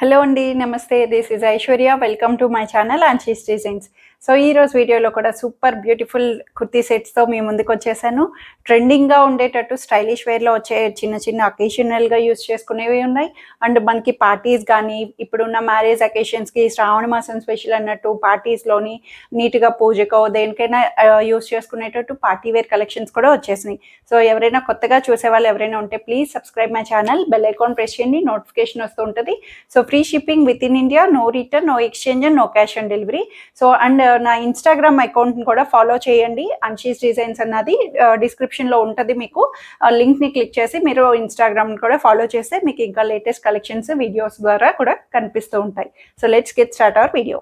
Hello అండి, నమస్తే. This is Aishwarya. Welcome to my channel Anshi's designs. So ఈరోజు వీడియోలో కూడా సూపర్ బ్యూటిఫుల్ కుర్తీ సెట్స్తో మీ ముందుకు వచ్చేసాను. ట్రెండింగ్గా ఉండేటట్టు స్టైలిష్ వేర్లో వచ్చే చిన్న చిన్న అకేషనల్గా యూస్ చేసుకునేవి ఉన్నాయి. అండ్ మనకి పార్టీస్ కానీ ఇప్పుడున్న మ్యారేజ్ అకేషన్స్కి శ్రావణ మాసం స్పెషల్ అన్నట్టు పార్టీస్లోని నీట్గా పూజకో దేనికైనా యూస్ చేసుకునేటట్టు పార్టీ వేర్ కలెక్షన్స్ కూడా వచ్చేసినాయి. సో ఎవరైనా కొత్తగా చూసే వాళ్ళు ఎవరైనా ఉంటే please subscribe my channel, bell icon press చేయండి, నోటిఫికేషన్ వస్తూ ఉంటుంది. So free shipping with in India, no return, no exchange and no cash on delivery. So and నా ఇన్స్టాగ్రామ్ అకౌంట్ని కూడా ఫాలో చేయండి. ఆన్షీస్ డిజైన్స్ అన్నది డిస్క్రిప్షన్లో ఉంటుంది. మీకు లింక్ని క్లిక్ చేసి మీరు ఇన్స్టాగ్రామ్ని కూడా ఫాలో చేస్తే మీకు ఇంకా లేటెస్ట్ కలెక్షన్స్ వీడియోస్ ద్వారా కూడా కనిపిస్తూ ఉంటాయి. So let's get start our video.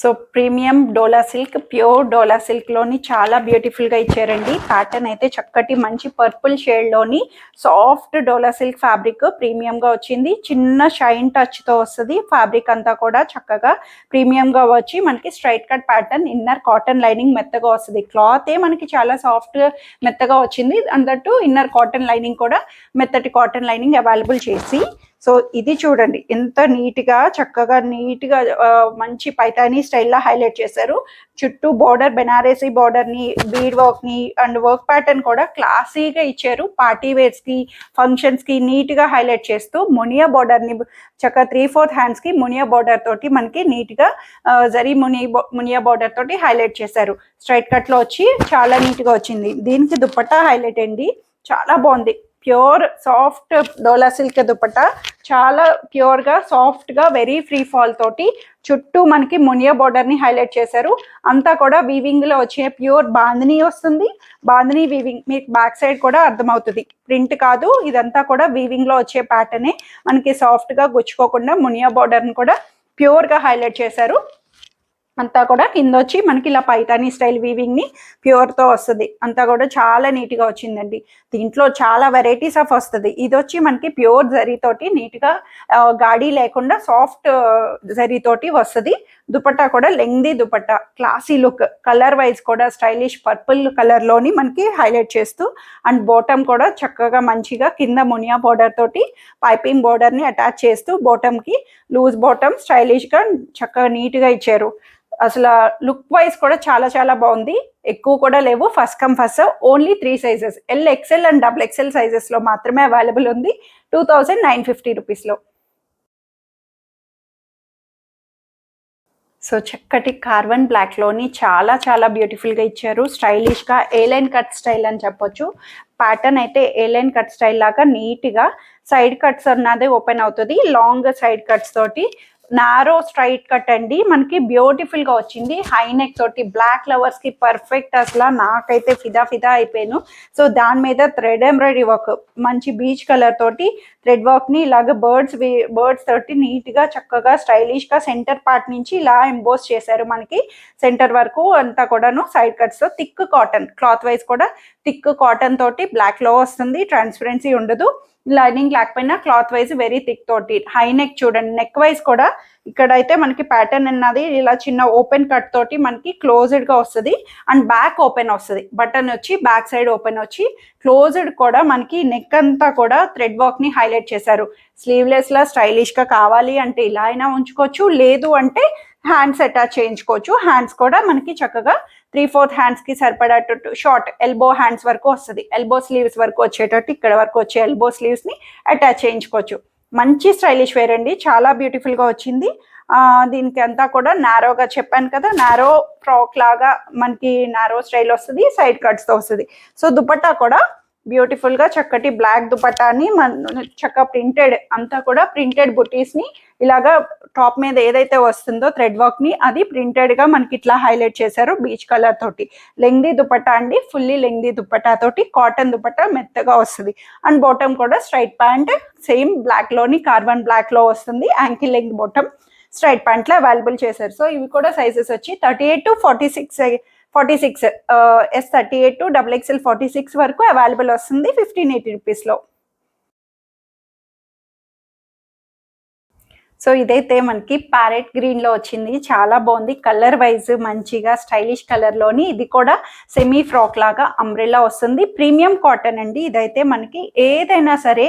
So premium dola silk, pure dola సిల్క్లోని చాలా బ్యూటిఫుల్గా ఇచ్చారండి. ప్యాటర్న్ అయితే చక్కటి మంచి పర్పుల్ షేడ్లోని సాఫ్ట్ డోలా సిల్క్ ఫ్యాబ్రిక్ ప్రీమియంగా వచ్చింది. చిన్న షైన్ టచ్తో వస్తుంది. ఫ్యాబ్రిక్ అంతా కూడా చక్కగా ప్రీమియంగా వచ్చి మనకి straight cut pattern, inner cotton lining మెత్తగా వస్తుంది. క్లాతే మనకి చాలా సాఫ్ట్ మెత్తగా వచ్చింది. అందట్టు ఇన్నర్ కాటన్ లైనింగ్ కూడా మెత్తటి కాటన్ లైనింగ్ అవైలబుల్ చేసి, సో ఇది చూడండి ఎంత నీట్గా చక్కగా నీట్గా మంచి పైతానీ స్టైల్లో హైలైట్ చేశారు. చుట్టూ బోర్డర్, బెనారసీ బోర్డర్ని, బీడ్ వర్క్ని అండ్ వర్క్ ప్యాటర్న్ కూడా క్లాసీగా ఇచ్చారు. పార్టీ వేర్స్కి, ఫంక్షన్స్కి నీట్గా హైలైట్ చేస్తూ మునియా బోర్డర్ని చక్కగా 3/4 హ్యాండ్స్కి మునియా బోర్డర్ తోటి మనకి నీట్గా జరీ మునియా బోర్డర్ తోటి హైలైట్ చేశారు. స్ట్రైట్ కట్లో వచ్చి చాలా నీట్గా వచ్చింది. దీనికి దుపట్టా హైలైట్ అండి, చాలా బాగుంది. Pure soft dola silk dupatta, చాలా ప్యూర్గా సాఫ్ట్గా వెరీ ఫ్రీ ఫాల్ తోటి చుట్టూ మనకి మునియా బోర్డర్ని హైలైట్ చేశారు. అంతా కూడా వీవింగ్లో వచ్చే ప్యూర్ బాందినీ వస్తుంది. బాందినీ వీవింగ్ మీకు బ్యాక్ సైడ్ కూడా అర్థమవుతుంది, ప్రింట్ కాదు, ఇదంతా కూడా వీవింగ్లో వచ్చే ప్యాటర్నే. మనకి సాఫ్ట్గా గుచ్చుకోకుండా మునియా బోర్డర్ని కూడా ప్యూర్గా హైలైట్ చేశారు. అంతా కూడా కింద వచ్చి మనకి ఇలా పైతానీ స్టైల్ వీవింగ్ని ప్యూర్తో వస్తుంది. అంతా కూడా చాలా నీట్గా వచ్చిందండి. దీంట్లో చాలా వెరైటీస్ ఆఫ్ వస్తుంది. ఇది వచ్చి మనకి ప్యూర్ జరీతోటి నీట్గా గాడి లేకుండా సాఫ్ట్ జరీతోటి వస్తుంది. దుపట్టా కూడా lengthy dupatta, classy look, colour wise కూడా స్టైలిష్ పర్పుల్ కలర్లోని మనకి హైలైట్ చేస్తూ, అండ్ బాటమ్ కూడా చక్కగా మంచిగా కింద మునియా బోర్డర్ తోటి పైపింగ్ బోర్డర్ని అటాచ్ చేస్తూ బాటమ్కి లూజ్ బాటమ్ స్టైలిష్గా చక్కగా నీట్గా ఇచ్చారు. అసలు లుక్ వైజ్ కూడా చాలా చాలా బాగుంది. ఎక్కువ కూడా లేవు, first come first, only 3 sizes, L, XL and double XL సైజెస్లో మాత్రమే అవైలబుల్ ఉంది 2950 రూపీస్లో. సో చక్కటి కార్బన్ బ్లాక్లోని చాలా చాలా బ్యూటిఫుల్గా ఇచ్చారు. స్టైలిష్గా ఏ లైన్ కట్ స్టైల్ అని చెప్పొచ్చు. ప్యాటర్న్ అయితే ఏ లైన్ కట్ స్టైల్ లాగా నీట్గా సైడ్ కట్స్ అన్నది ఓపెన్ అవుతుంది. లాంగ్ సైడ్ కట్స్ తోటి నారో స్ట్రైట్ కట్ అండి, మనకి బ్యూటిఫుల్గా వచ్చింది. హై నెక్ తోటి బ్లాక్ లవర్స్కి పర్ఫెక్ట్. అసలు నాకైతే ఫిదా అయిపోయాను. సో దాని మీద థ్రెడ్ ఎంబ్రాయిడరీ వర్క్, మంచి బీచ్ కలర్ తోటి థ్రెడ్ వర్క్ని ఇలాగ బర్డ్స్ తోటి నీట్గా చక్కగా స్టైలిష్గా సెంటర్ పార్ట్ నుంచి ఇలా ఎంబోస్ చేశారు. మనకి సెంటర్ వరకు అంతా కూడాను సైడ్ కట్స్తో థిక్ కాటన్, క్లాత్ వైజ్ కూడా థిక్ కాటన్ తోటి బ్లాక్లో వస్తుంది. ట్రాన్స్పరెన్సీ ఉండదు, లైనింగ్ లేకపోయినా క్లాత్ వైజ్ వెరీ థిక్ తోటి. హై నెక్ చూడండి, నెక్ వైజ్ కూడా ఇక్కడైతే మనకి ప్యాటర్న్ అన్నది ఇలా చిన్న ఓపెన్ కట్ తోటి మనకి క్లోజ్డ్గా వస్తుంది. అండ్ బ్యాక్ ఓపెన్ వస్తుంది, బటన్ వచ్చి బ్యాక్ సైడ్ ఓపెన్ వచ్చి క్లోజ్డ్ కూడా మనకి నెక్ అంతా కూడా థ్రెడ్ వర్క్ని హైలైట్ చేశారు. స్లీవ్లెస్లా స్టైలిష్గా కావాలి అంటే ఇలా అయినా ఉంచుకోవచ్చు, లేదు అంటే హ్యాండ్స్ అటాచ్ చేయించుకోవచ్చు. హ్యాండ్స్ కూడా మనకి చక్కగా 3/4 హ్యాండ్స్కి సరిపడేటట్టు షార్ట్ ఎల్బో హ్యాండ్స్ వరకు వస్తుంది. ఎల్బో స్లీవ్స్ వరకు వచ్చేటట్టు ఇక్కడ వరకు వచ్చే ఎల్బో స్లీవ్స్ని అటాచ్ చేయించుకోవచ్చు. మంచి స్టైలిష్ వేర్ అండి, చాలా బ్యూటిఫుల్గా వచ్చింది. దీనికి అంతా కూడా నారోగా చెప్పాను కదా, నారో ఫ్రాక్ లాగా మనకి నారో స్టైల్ వస్తుంది, సైడ్ కట్స్తో వస్తుంది. సో దుపట్టా కూడా బ్యూటిఫుల్గా చక్కటి బ్లాక్ దుపట్టాని చక్కగా ప్రింటెడ్, అంతా కూడా ప్రింటెడ్ బుటీస్ని ఇలాగా టాప్ మీద ఏదైతే వస్తుందో థ్రెడ్ వర్క్ని అది ప్రింటెడ్గా మనకి ఇట్లా హైలైట్ చేశారు బీచ్ కలర్ తోటి. లెంగ్దీ దుపట్టా అండి, ఫుల్లీ లెంగ్దీ దుపట్టా తోటి కాటన్ దుపట్టా మెత్తగా వస్తుంది. అండ్ బాటమ్ కూడా స్ట్రైట్ ప్యాంట్ సేమ్ బ్లాక్లోని కార్బన్ బ్లాక్లో వస్తుంది. యాంకిల్ లెంగ్త్ బాటమ్ స్ట్రైట్ ప్యాంట్లో అవైలబుల్ చేశారు. సో ఇవి కూడా సైజెస్ వచ్చి 38 to 46 S38 to XXL 46 వరకు అవైలబుల్ వస్తుంది 1580 రూపీస్లో. సో ఇదైతే మనకి ప్యారెట్ గ్రీన్ లో వచ్చింది, చాలా బాగుంది. కలర్ వైజ్ మంచిగా స్టైలిష్ కలర్ లోని ఇది కూడా సెమీ ఫ్రాక్ లాగా అంబ్రెల్లా వస్తుంది. ప్రీమియం కాటన్ అండి. ఇదైతే మనకి ఏదైనా సరే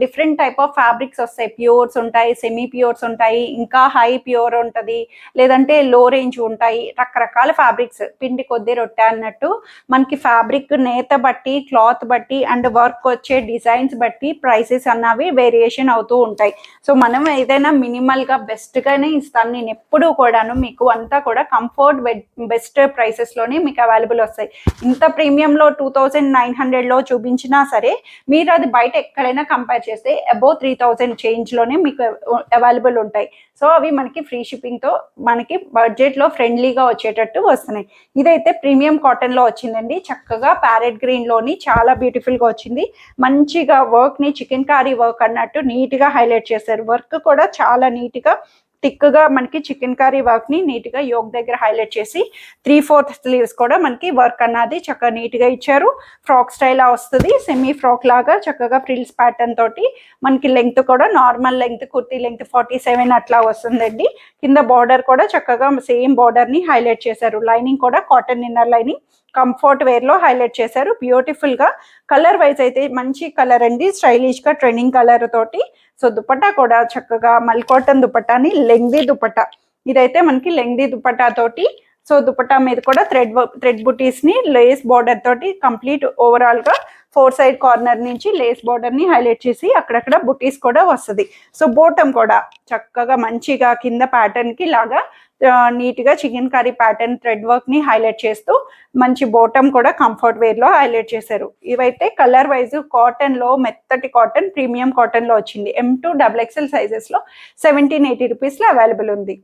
డిఫరెంట్ టైప్ ఆఫ్ ఫ్యాబ్రిక్స్ వస్తాయి. ప్యూర్స్ ఉంటాయి, సెమీ ప్యూర్స్ ఉంటాయి, ఇంకా హై ప్యూర్ ఉంటుంది, లేదంటే లో రేంజ్ ఉంటాయి. రకరకాల ఫ్యాబ్రిక్స్, పిండి కొద్ది రొట్టె అన్నట్టు మనకి ఫ్యాబ్రిక్ నేత బట్టి, క్లాత్ బట్టి అండ్ వర్క్ వచ్చే డిజైన్స్ బట్టి ప్రైసెస్ అన్నవి వేరియేషన్ అవుతూ ఉంటాయి. సో మనం ఏదైనా మినిమల్ గా బెస్ట్ గానే ఇస్తాను నేను ఎప్పుడు కూడాను. మీకు అంతా కూడా కంఫర్ట్ బెస్ట్ ప్రైసెస్ లోనే మీకు అవైలబుల్ వస్తాయి. ఇంత ప్రీమియం లో 2900 లో చూపించినా సరే మీరు అది బయట ఎక్కడైనా కంపేర్ చేస్తే అబౌవ్ 3000 చేంజ్ లోనే మీకు అవైలబుల్ ఉంటాయి. సో అవి మనకి ఫ్రీ షిప్పింగ్ తో మనకి బడ్జెట్ లో ఫ్రెండ్లీగా వచ్చేటట్టు వస్తున్నాయి. ఇదైతే ప్రీమియం కాటన్ లో వచ్చిందండి. చక్కగా ప్యారెట్ గ్రీన్ లోని చాలా బ్యూటిఫుల్ గా వచ్చింది. మంచిగా వర్క్ ని చికెన్ కారీ వర్క్ అన్నట్టు నీట్ గా హైలైట్ చేశారు. వర్క్ కూడా చాలా నీట్ గా థిక్ గా మనకి చికెన్ కర్రీ వర్క్ ని నీట్ గా యోక్ దగ్గర హైలైట్ చేసి 3/4 స్లీవ్స్ కూడా మనకి వర్క్ అన్నది చక్కగా నీట్ గా ఇచ్చారు. ఫ్రాక్ స్టైల్ వస్తుంది, సెమీ ఫ్రాక్ లాగా చక్కగా ఫ్రిల్స్ ప్యాటర్న్ తోటి మనకి లెంగ్త్ కూడా నార్మల్ లెంగ్త్, కుర్తీ లెంగ్త్ 47 అట్లా వస్తుందండి. కింద బార్డర్ కూడా చక్కగా సేమ్ బార్డర్ ని హైలైట్ చేశారు. లైనింగ్ కూడా cotton inner lining comfort wear లో హైలైట్ చేశారు. బ్యూటిఫుల్ గా కలర్ వైజ్ అయితే మంచి కలర్ అండి, స్టైలిష్ గా ట్రెండింగ్ కలర్ తోటి. సో దుపట్టా కూడా చక్కగా మల్ కాటన్ దుపట్టాని లెంగ్దీ దుపట్టా. ఇదైతే మనకి లెంగ్దీ దుపట్టా తోటి, సో దుపట్టా మీద కూడా థ్రెడ్ బుటీస్ ని లేస్ బార్డర్ తోటి కంప్లీట్ ఓవరాల్ గా 4 సైడ్ కార్నర్ నుంచి లేస్ బార్డర్ ని హైలైట్ చేసి అక్కడక్కడ బుటీస్ కూడా వస్తుంది. సో బోటం కూడా చక్కగా మంచిగా కింద ప్యాటర్న్ కి లాగా నీట్ గా chicken curry pattern thread work ని హైలైట్ చేస్తూ మంచి బోటం కూడా కంఫర్ట్ వేర్ లో హైలైట్ చేశారు. ఇవైతే కలర్ వైజ్ కాటన్ లో మెత్తటి కాటన్ ప్రీమియం కాటన్ లో వచ్చింది. M2 XXL సైజెస్ లో 1780 రూపీస్ లో అవైలబుల్ ఉంది.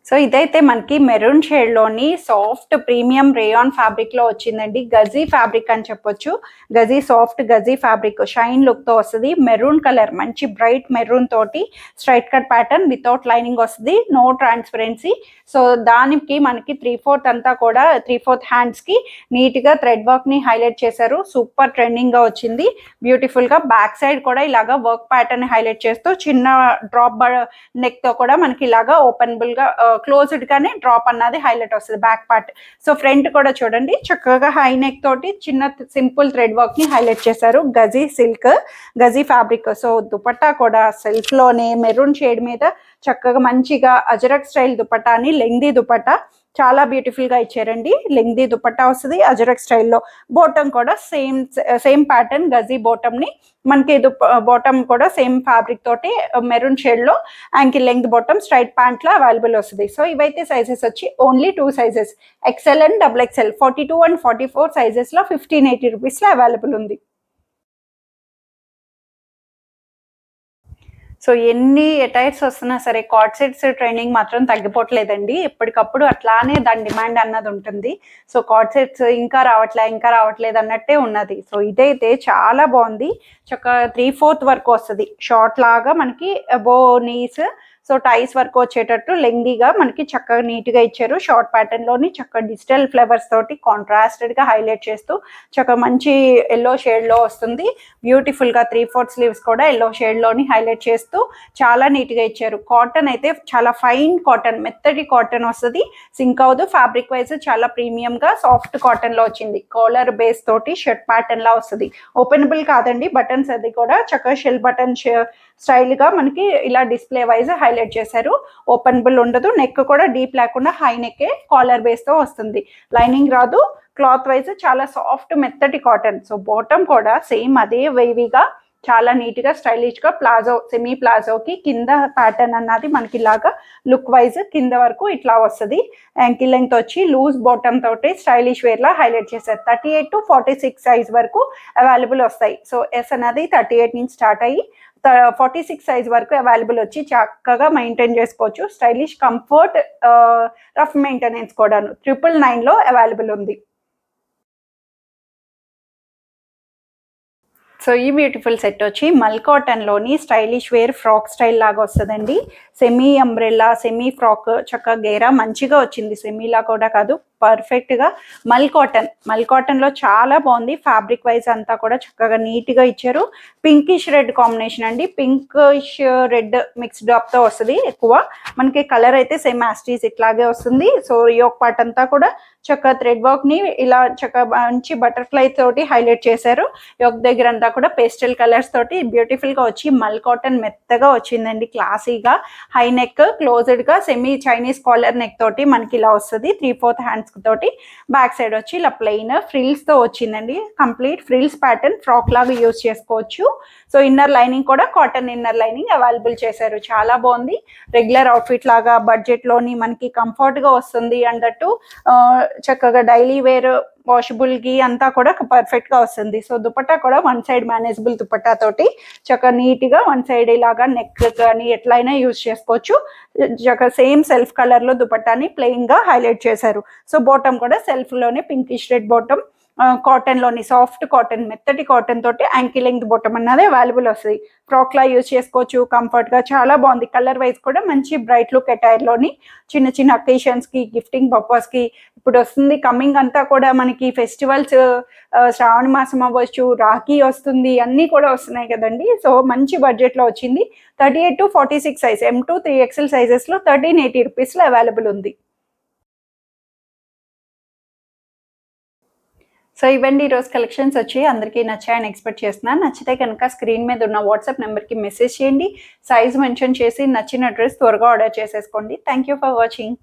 సో ఇదైతే మనకి మెరూన్ షేడ్ లోని సాఫ్ట్ ప్రీమియం రేయాన్ ఫ్యాబ్రిక్ లో వచ్చిందండి. గజీ ఫ్యాబ్రిక్ అని చెప్పొచ్చు. Gaji soft Gaji fabric shine look తో వస్తుంది. మెరూన్ కలర్ మంచి బ్రైట్ మెరూన్ తోటి straight cut pattern without lining వస్తుంది, నో ట్రాన్స్పరెన్సీ. సో దానికి మనకి 3/4 అంతా కూడా 3/4 హ్యాండ్స్ కి నీట్ గా థ్రెడ్ వర్క్ ని హైలైట్ చేశారు. సూపర్ ట్రెండింగ్ గా వచ్చింది. బ్యూటిఫుల్ గా బ్యాక్ సైడ్ కూడా ఇలాగా వర్క్ ప్యాటర్న్ హైలైట్ చేస్తూ చిన్న డ్రాప్ నెక్ తో కూడా మనకి ఇలాగా ఓపెనబుల్ గా క్లోజ్డ్ గానే డ్రాప్ అన్నది హైలైట్ వస్తుంది బ్యాక్ పార్ట్. సో ఫ్రంట్ కూడా చూడండి చక్కగా హై నెక్ తోటి చిన్న సింపుల్ థ్రెడ్ వర్క్ ని హైలైట్ చేశారు. Gaji silk Gaji fabric. So dupatta కూడా సెల్ఫ్ లోనే మెరూన్ షేడ్ మీద చక్కగా మంచిగా అజరక్ స్టైల్ దుపట్టాని లెంగ్దీ దుపట్టా చాలా బ్యూటిఫుల్ గా ఇచ్చారండి. లెంగ్దీ దుపట్టా వస్తుంది అజరక్ స్టైల్లో. బోటం కూడా సేమ్ ప్యాటర్న్ గజీ బోటం ని మనకి బాటమ్ కూడా సేమ్ ఫ్యాబ్రిక్ తోటి మెరూన్ షేడ్ లో ankle length bottom straight pant లో అవైలబుల్ వస్తుంది. సో ఇవైతే సైజెస్ వచ్చి only 2 sizes XL and XXL 42 and 44 sizes లో 1580 రూపీస్ లో అవైలబుల్ ఉంది. సో ఎన్ని ఎటైర్స్ వస్తున్నా సరే కార్డ్ సెట్స్ ట్రైనింగ్ మాత్రం తగ్గిపోవట్లేదండి. ఎప్పటికప్పుడు అట్లానే దాని డిమాండ్ అన్నది ఉంటుంది. సో కార్డ్ సెట్స్ ఇంకా రావట్లేదు అన్నట్టే ఉన్నది. సో ఇదైతే చాలా బాగుంది. చక్కగా 3/4 వరకు వస్తుంది. షార్ట్ లాగా మనకి అబో నీస్, సో టైస్ వరకు వచ్చేటట్టు లెంగ్దీగా మనకి చక్కగా నీట్ గా ఇచ్చారు. షార్ట్ ప్యాటర్న్ లోని చక్కగా డిజిటల్ ఫ్లవర్స్ తోటి కాంట్రాస్టెడ్ గా హైలైట్ చేస్తూ చక్కగా మంచి ఎల్లో షేడ్ లో వస్తుంది. బ్యూటిఫుల్ గా 3/4 స్లీవ్స్ కూడా ఎల్లో షేడ్ లోని హైలైట్ చేస్తూ చాలా నీట్ గా ఇచ్చారు. కాటన్ అయితే చాలా ఫైన్ కాటన్, మెత్తటి కాటన్ వస్తుంది. సింక్ అవదు. ఫ్యాబ్రిక్ వైజ్ చాలా ప్రీమియం గా సాఫ్ట్ కాటన్ లో వచ్చింది. కాలర్ బేస్ తోటి షర్ట్ ప్యాటర్న్ లా వస్తుంది. ఓపెనబుల్ కాదండి, బటన్స్ అది కూడా చక్కగా షెల్ బటన్ స్టైల్ గా మనకి ఇలా డిస్ప్లే వైజ్ హైలైట్ చేశారు. ఓపెనబుల్ ఉండదు. నెక్ కూడా డీప్ లేకుండా హై నెక్ కాలర్ బేస్ తో వస్తుంది. లైనింగ్ రాదు. క్లాత్ వైజ్ చాలా సాఫ్ట్ మెత్తటి కాటన్. సో బాటమ్ కూడా సేమ్ అదే వేవీగా చాలా నీట్ గా స్టైలిష్ గా ప్లాజో సెమీ ప్లాజోకి కింద ప్యాటర్న్ అన్నది మనకి ఇలాగా లుక్ వైజ్ కింద వరకు ఇట్లా వస్తుంది. యాంకిల్ లెంగ్త్ వచ్చి లూజ్ బాటమ్ తోటి స్టైలిష్ వేర్ లా హైలైట్ చేశారు. 38 to 46 సైజ్ వరకు అవైలబుల్ వస్తాయి. సో ఎస్ అనేది 38 నుంచి స్టార్ట్ అయ్యి 46 సైజ్ వరకు అవైలబుల్ వచ్చి చక్కగా మెయింటైన్ చేసుకోవచ్చు. స్టైలిష్ కంఫర్ట్ రఫ్ మెయింటెనెన్స్ కూడాను 999 లో అవైలబుల్ ఉంది. సో ఈ బ్యూటిఫుల్ సెట్ వచ్చి మల్ కాటన్లోని స్టైలిష్ వేర్ ఫ్రాక్ స్టైల్ లాగా వస్తుందండి. సెమీ అంబ్రెల్లా సెమీ ఫ్రాక్ చక్కగా గేరా మంచిగా వచ్చింది. సెమీలా కూడా కాదు, పర్ఫెక్ట్గా మల్ కాటన్లో చాలా బాగుంది. ఫ్యాబ్రిక్ వైజ్ అంతా కూడా చక్కగా నీట్గా ఇచ్చారు. పింకిష్ రెడ్ కాంబినేషన్ అండి, పింకిష్ రెడ్ మిక్స్డ్ అప్తో వస్తుంది. ఎక్కువ మనకి కలర్ అయితే సేమ్ యాస్టీస్ ఇట్లాగే వస్తుంది. సో యోక్ పార్ట్ అంతా కూడా చక్కగా థ్రెడ్ వర్క్ని ఇలా చక్కగా మంచి బటర్ఫ్లై తోటి హైలైట్ చేశారు. యోక్ దగ్గర అంతా కూడా పేస్టల్ కలర్స్ తోటి బ్యూటిఫుల్గా వచ్చి మల్ కాటన్ మెత్తగా వచ్చిందండి, క్లాసీగా. హై నెక్ క్లోజ్డ్గా సెమీ చైనీస్ కాలర్ నెక్ తోటి మనకి ఇలా వస్తుంది. 3/4 హ్యాండ్స్ తోటి బ్యాక్ సైడ్ వచ్చి ఇలా ప్లెయిన్ ఫ్రిల్స్తో వచ్చిందండి. కంప్లీట్ ఫ్రిల్స్ ప్యాటర్న్ ఫ్రాక్ లాగా యూజ్ చేసుకోవచ్చు. సో ఇన్నర్ లైనింగ్ కూడా కాటన్ ఇన్నర్ లైనింగ్ అవైలబుల్ చేశారు. చాలా బాగుంది. రెగ్యులర్ అవుట్ఫిట్ లాగా బడ్జెట్లోని మనకి కంఫర్ట్గా వస్తుంది. అంటట్టు చక్కగా డైలీ వేర్ వాషబుల్కి అంతా కూడా పర్ఫెక్ట్గా వస్తుంది. సో దుపట్టా కూడా వన్ సైడ్ మేనేజబుల్ దుపట్టా తోటి చక్కగా నీట్గా వన్ సైడ్ ఇలాగా నెక్ కానీ ఎట్లయినా యూజ్ చేసుకోవచ్చు. చక్కగా సేమ్ సెల్ఫ్ కలర్లో దుపట్టాని ప్లెయిన్గా హైలైట్ చేశారు. సో బాటమ్ కూడా సెల్ఫ్లోనే పింకిష్ రెడ్ బాటమ్, కాటన్లోని సాఫ్ట్ కాటన్ మెత్తటి కాటన్ తోటి యాంకిల్ లెంగ్త్ బాటమ్ అన్నది అవైలబుల్ వస్తుంది. ఫ్రాక్లా యూజ్ చేసుకోవచ్చు కంఫర్ట్గా. చాలా బాగుంది. కలర్ వైజ్ కూడా మంచి బ్రైట్ లుక్ అటైర్లోని చిన్న చిన్న అకేషన్స్కి గిఫ్టింగ్ పర్పస్కి ఇప్పుడు వస్తుంది. కమింగ్ అంతా కూడా మనకి ఫెస్టివల్స్, శ్రావణ మాసం అవ్వచ్చు, రాఖీ వస్తుంది, అన్నీ కూడా వస్తున్నాయి కదండి. సో మంచి బడ్జెట్లో వచ్చింది. 38 to 46 సైజ్ M2 3XL సైజెస్లో 1380 రూపీస్లో అవైలబుల్ ఉంది. సో ఇవన్నీ ఈరోజు కలెక్షన్స్ వచ్చి అందరికీ నచ్చాయని ఎక్స్పెక్ట్ చేస్తున్నాను. నచ్చితే కనుక స్క్రీన్ మీద ఉన్న వాట్సాప్ నెంబర్కి మెసేజ్ చేయండి. సైజ్ మెన్షన్ చేసి నచ్చిన డ్రెస్ త్వరగా ఆర్డర్ చేసేసుకోండి. Thank you for watching.